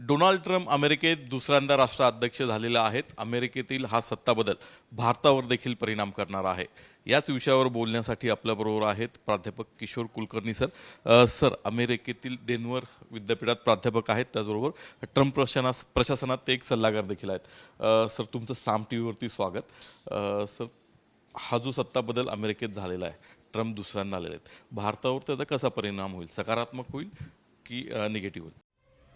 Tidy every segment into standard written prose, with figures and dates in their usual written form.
Donald Trump अमेरिकेत दुसऱ्यांदा राष्ट्राध्यक्ष झालेले आहेत. अमेरिकेतील हा सत्ताबदल भारतावर देखील परिणाम करणार आहे. याच विषयावर बोलण्यासाठी आपल्याबरोबर आहेत प्राध्यापक किशोर कुलकर्णी सर. सर, अमेरिकेतील डेन्व्हर विद्यापीठात प्राध्यापक आहेत, त्याचबरोबर ट्रम्प प्रशासनात ते एक सल्लागार देखील आहेत. सर, तुमचं साम टी व्हीवरती स्वागत. सर, हा जो सत्ताबदल अमेरिकेत झालेला आहे, ट्रम्प दुसऱ्यांदा आलेले आहेत, भारतावर त्याचा कसा परिणाम होईल? सकारात्मक होईल की निगेटिव्ह होईल?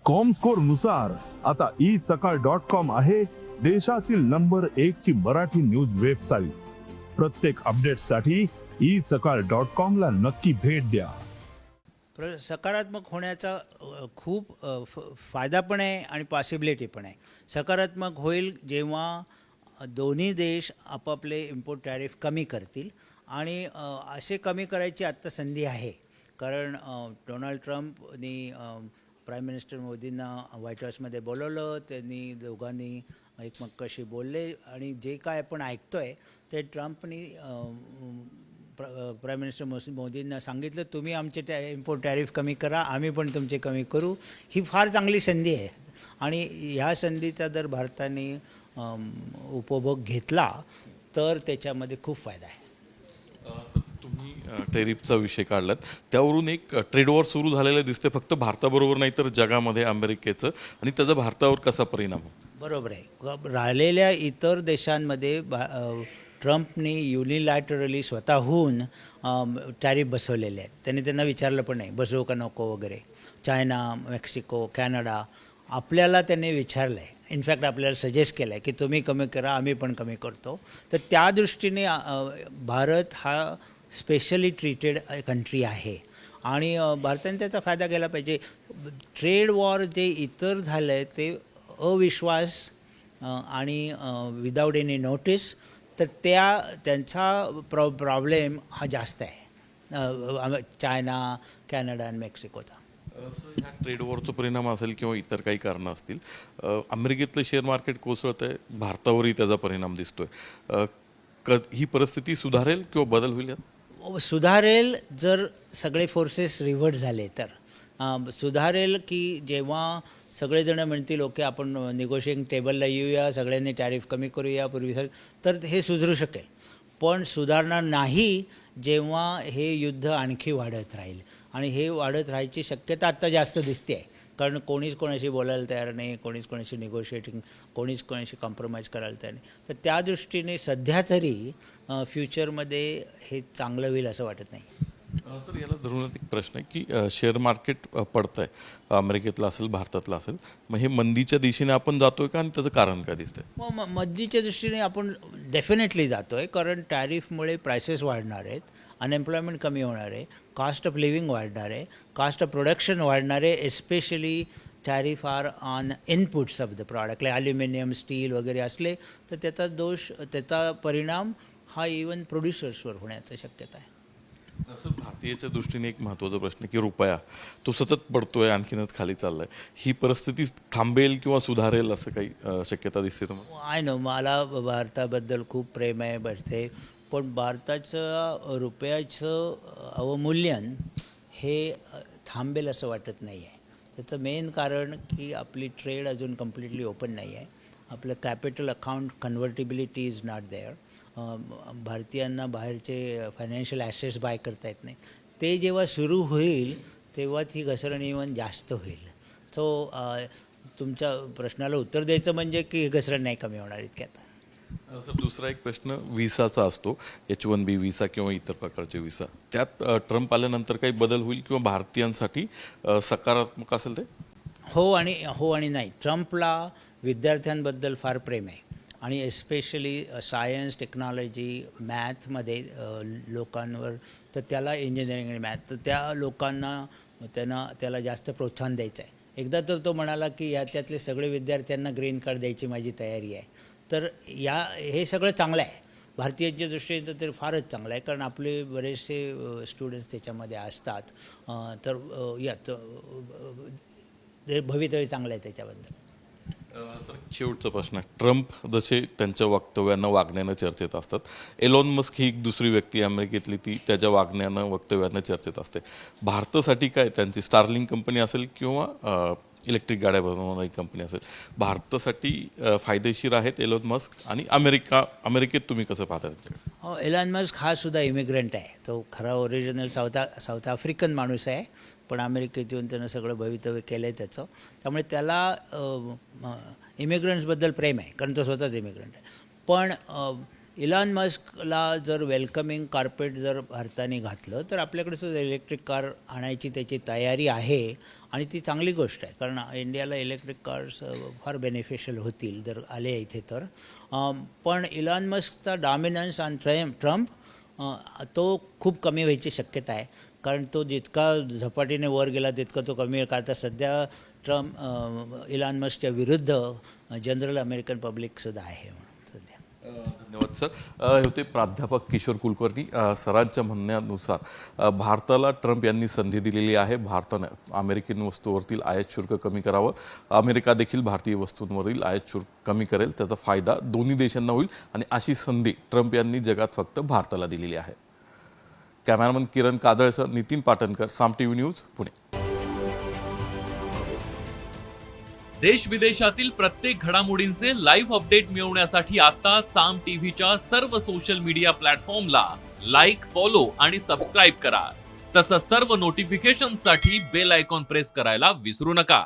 कॉमस्कोर नुसार आता isakal.com आहे देशातील नंबर 1 ची मराठी न्यूज वेबसाईट. प्रत्येक अपडेटसाठी isakal.com ला नक्की भेट द्या. सकारात्मक होण्याचा खूप फायदा पण आहे आणि पॉसिबिलिटी पण आहे. सकारात्मक होईल जेव्हा दोन्ही देश आपापले इम्पोर्ट टॅरिफ कमी करतील आणि असे कमी करायची आत्ता संधी आहे. कारण डोनाल्ड ट्रम्पनी प्राईम मिनिस्टर मोदींना व्हाईट हाऊसमध्ये बोलवलं, त्यांनी दोघांनी एकमेकांशी बोलले आणि जे काय आपण ऐकतो आहे ते ट्रम्पनी प्राईम मिनिस्टर मोदींना सांगितलं, तुम्ही आमचे इम्पोर्ट टॅरिफ कमी करा, आम्ही पण तुमचे कमी करू. ही फार चांगली संधी आहे आणि ह्या संधीचा जर भारताने उपभोग घेतला तर त्याच्यामध्ये खूप फायदा आहे. तुम्ही टेरिफचा विषय काढलात, त्यावरून एक ट्रेड वॉर सुरू झालेलं दिसते, फक्त भारताबरोबर नाही तर जगामध्ये अमेरिकेचं, आणि त्याचा भारतावर कसा परिणाम होतो? बरोबर आहे. राहिलेल्या इतर देशांमध्ये ट्रम्पनी युनिलॅटरली स्वतःहून टॅरिफ बसवलेले आहेत. त्यांना विचारलं पण नाही बसवू का नको वगैरे. चायना, मेक्सिको, कॅनडा, आपल्याला त्यांनी विचारलं आहे. इनफॅक्ट आपल्याला सजेस्ट केलं आहे की तुम्ही कमी करा, आम्ही पण कमी करतो. तर त्या दृष्टीने भारत हा स्पेशली ट्रीटेड कंट्री आहे आणि भारताने त्याचा फायदा घ्यायला पाहिजे. ट्रेड वॉर जे इतर झालं आहे ते अविश्वास आणि विदाऊट एनी नोटीस, तर त्यांचा प्रॉब्लेम हा जास्त आहे चायना, कॅनडा आणि मेक्सिकोचा. ह्या ट्रेड वॉरचा परिणाम असेल किंवा इतर काही कारणं असतील, अमेरिकेतलं शेअर मार्केट कोसळत आहे, भारतावरही त्याचा परिणाम दिसतोय. ही परिस्थिती सुधारेल किंवा बदल होईल? सुधारेल जर सगळे फोर्सेस रिव्हर्ट झाले तर सुधारेल. की जेव्हा सगळेजण म्हणतील ओके आपण निगोशिएटिंग टेबलला येऊया, सगळ्यांनी टॅरिफ कमी करूया पूर्वी, तर हे सुधरू शकेल. पण सुधारणार नाही जेव्हा हे युद्ध आणखी वाढत राहील आणि हे वाढत राहायची शक्यता आत्ता जास्त दिसते आहे. कारण कोणीच कोणाशी बोलायला तयार नाही, कोणीच कोणाशी निगोशिएटिंग, कोणीच कोणाशी कॉम्प्रोमाइज करायला तयार नाही. तर त्या दृष्टीने सध्या तरी फ्युचरमध्ये हे चांगलं होईल असं वाटत नाही. सर, याला धरून एक प्रश्न आहे की शेअर मार्केट पडतं आहे, अमेरिकेतलं असेल, भारतातलं असेल, मग हे मंदीच्या दिशेने आपण जातोय का आणि त्याचं कारण काय दिसतंय? मग मंदीच्या दृष्टीने आपण डेफिनेटली जातो आहे. कारण टॅरिफमुळे प्रायसेस वाढणार आहेत, अनएम्प्लॉयमेंट कमी होणार आहे, कॉस्ट ऑफ लिव्हिंग वाढणार आहे, कॉस्ट ऑफ प्रोडक्शन वाढणार आहे. Especially tariff are on inputs of the product, like aluminium, steel वगैरे असले तर त्याचा परिणाम हा इवन प्रोड्युसर्सवर होण्याची शक्यता आहे. सर, भारतीयाच्या दृष्टीने एक महत्त्वाचा प्रश्न की रुपया तो सतत पडतोय, आणखीनच खाली चाललाय. ही परिस्थिती थांबेल किंवा सुधारेल असं काही शक्यता दिसते तुम्हाला? आहे ना, मला भारताबद्दल खूप प्रेम आहे, बघते. पण भारताचं रुपयाचं अवमूल्यन हे थांबेल असं वाटत नाही आहे. त्याचं मेन कारण की आपली ट्रेड अजून कम्प्लिटली ओपन नाही आहे. आपलं capital account convertibility is not there. भारतीयांना बाहेरचे फायनान्शियल ॲसेट्स बाय करता येत नाही. ते जेव्हा सुरू होईल तेव्हा ती घसरण इव्हन जास्त होईल. सो तुमच्या प्रश्नाला उत्तर द्यायचं म्हणजे की घसरण नाही कमी होणार इतक्यात. सर, दुसरा एक प्रश्न विसाचा असतो, H1B विसा किंवा इतर प्रकारचे विसा. त्यात ट्रम्प आल्यानंतर काही बदल होईल किंवा भारतीयांसाठी सकारात्मक असेल ते? हो आणि नाही. ट्रम्पला विद्यार्थ्यांबद्दल फार प्रेम आहे आणि एस्पेशली सायन्स, टेक्नॉलॉजी, मॅथमध्ये लोकांवर, तर त्याला इंजिनिअरिंग आणि मॅथ, तर त्या लोकांना त्याला जास्त प्रोत्साहन द्यायचं आहे. एकदा तर तो म्हणाला की याच्यातले सगळे विद्यार्थ्यांना ग्रीन कार्ड द्यायची माझी तयारी आहे. तर हे सगळं चांगलं आहे. भारतीयांच्या दृष्टीने तर फारच चांगलं आहे, कारण आपले बरेचसे स्टुडंट्स त्याच्यामध्ये असतात. तर भवितव्य चांगलं आहे त्याच्याबद्दल. सर शेवटचा प्रश्न आहे. ट्रम्प जसे त्यांच्या वक्तव्यानं वागण्यानं चर्चेत असतात, एलॉन मस्क ही एक दुसरी व्यक्ती आहे अमेरिकेतली, ती त्याच्या वागण्यानं वक्तव्यानं चर्चेत असते. भारतासाठी काय त्यांची स्टारलिंक कंपनी असेल किंवा इलेक्ट्रिक गाड्या बनवणारी कंपनी असेल, भारतासाठी फायदेशीर आहेत एलॉन मस्क आणि अमेरिकेत तुम्ही कसं पाहता त्यांच्याकडे? एलॉन मस्क हा सुद्धा इमिग्रंट आहे. तो खरा ओरिजिनल साऊथ आफ्रिकन माणूस आहे, पण अमेरिकेत येऊन त्यानं सगळं भवितव्य केलं आहे त्याचं. त्यामुळे त्याला इमिग्रंट्सबद्दल प्रेम आहे, कारण तो स्वतःच इमिग्रंट आहे. पण इलॉन मस्कला जर वेलकमिंग कार्पेट जर भारताने घातलं तर आपल्याकडे सुद्धा इलेक्ट्रिक कार आणायची त्याची तयारी आहे आणि ती चांगली गोष्ट आहे, कारण इंडियाला इलेक्ट्रिक कार्स फार बेनिफिशियल होतील जर आले इथे तर. पण इलॉन मस्कचा डॉमिनन्स ऑन ट्रम्प तो खूप कमी व्हायची शक्यता आहे, कारण तो जितका झपाटीने वर गेला तितका तो कमी आहे. कारण सध्या इलॉन मस्कच्या विरुद्ध जनरल अमेरिकन पब्लिकसुद्धा आहे सध्या. धन्यवाद सर. हे होते प्राध्यापक किशोर कुलकर्णी. सरांच्या म्हणण्यानुसार भारताला ट्रम्प यांनी संधी दिलेली आहे. भारतानं अमेरिकन वस्तूवरील आयात शुल्क कमी करावं, अमेरिका देखील भारतीय वस्तूंवरील आयात शुल्क कमी करेल. त्याचा फायदा दोन्ही देशांना होईल आणि अशी संधी ट्रम्प यांनी जगात फक्त भारताला दिलेली आहे. कॅमेरामन किरण कादळसह नितीन पाटणकर, साम टीव्ही न्यूज, पुणे. देश विदेशातील प्रत्येक घडामोडींचे लाईव्ह अपडेट मिळवण्यासाठी आता साम टीव्हीच्या सर्व सोशल मीडिया प्लॅटफॉर्मला लाईक, फॉलो आणि सबस्क्राईब करा. तसंच सर्व नोटिफिकेशनसाठी बेल आयकॉन प्रेस करायला विसरू नका.